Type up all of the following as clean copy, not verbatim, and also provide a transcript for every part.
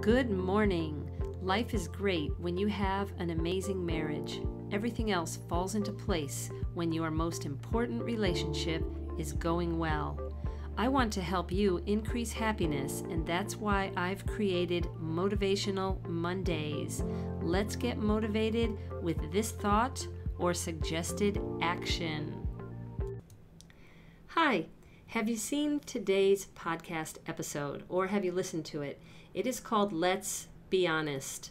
Good morning. Life is great when you have an amazing marriage. Everything else falls into place when your most important relationship is going well. I want to help you increase happiness, and that's why I've created Motivational Mondays. Let's get motivated with this thought or suggested action. Hi, have you seen today's podcast episode, or have you listened to it? It is called Let's Be Honest.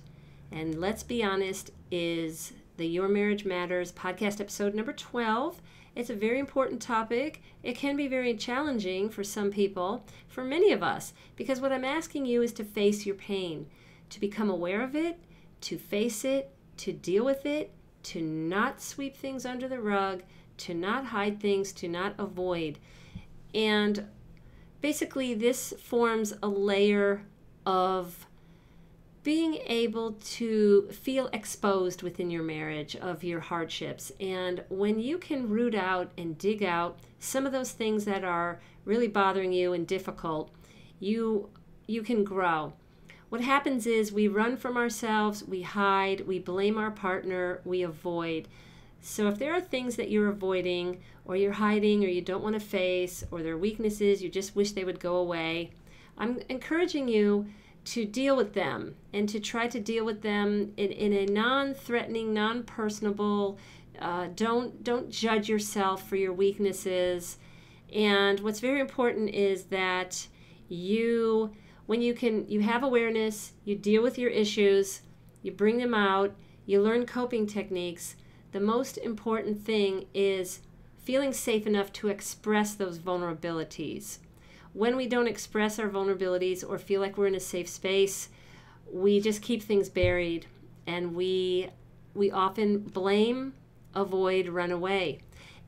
And Let's Be Honest is the Your Marriage Matters podcast episode number 12. It's a very important topic. It can be very challenging for some people, for many of us, because what I'm asking you is to face your pain, to become aware of it, to face it, to deal with it, to not sweep things under the rug, to not hide things, to not avoid. And basically this forms a layer of being able to feel exposed within your marriage of your hardships. And when you can root out and dig out some of those things that are really bothering you and difficult, you can grow. What happens is we run from ourselves, we hide, we blame our partner, we avoid. So if there are things that you're avoiding or you're hiding or you don't want to face, or there are weaknesses you just wish they would go away, I'm encouraging you to deal with them and to try to deal with them in a non-threatening, non-personable, don't judge yourself for your weaknesses. And what's very important is that you have awareness, you deal with your issues, you bring them out, you learn coping techniques. The most important thing is feeling safe enough to express those vulnerabilities. When we don't express our vulnerabilities or feel like we're in a safe space, we just keep things buried, and we often blame, avoid, run away.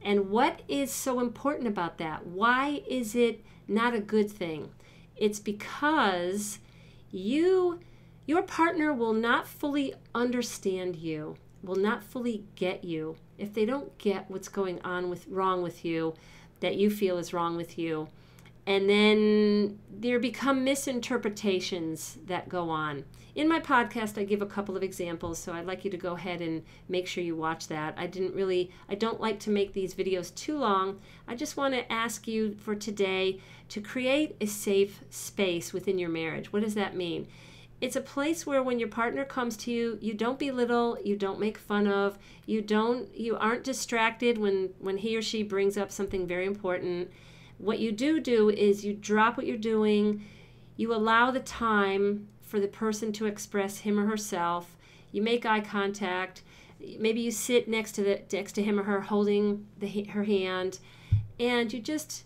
And what is so important about that? Why is it not a good thing? It's because your partner will not fully understand you, will not fully get you if they don't get what's going on wrong with you, that you feel is wrong with you. And then there become misinterpretations that go on. In my podcast, I give a couple of examples, so I'd like you to go ahead and make sure you watch that. I don't like to make these videos too long. I just want to ask you for today to create a safe space within your marriage. What does that mean? It's a place where when your partner comes to you, you don't belittle, you don't make fun of, you aren't distracted when he or she brings up something very important. What you do is you drop what you're doing, you allow the time for the person to express him or herself, you make eye contact, maybe you sit next to him or her holding her hand, and you just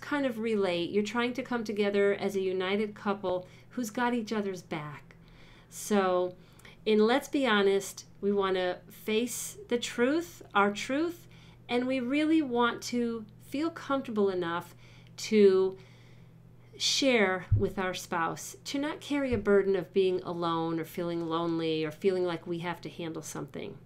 kind of relate. You're trying to come together as a united couple who's got each other's back. So in Let's Be Honest, we want to face the truth, our truth, and we really want to feel comfortable enough to share with our spouse, to not carry a burden of being alone or feeling lonely or feeling like we have to handle something.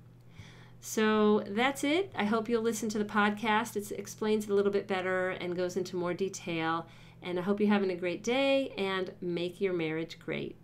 So that's it. I hope you'll listen to the podcast. It explains it a little bit better and goes into more detail. And I hope you're having a great day and make your marriage great.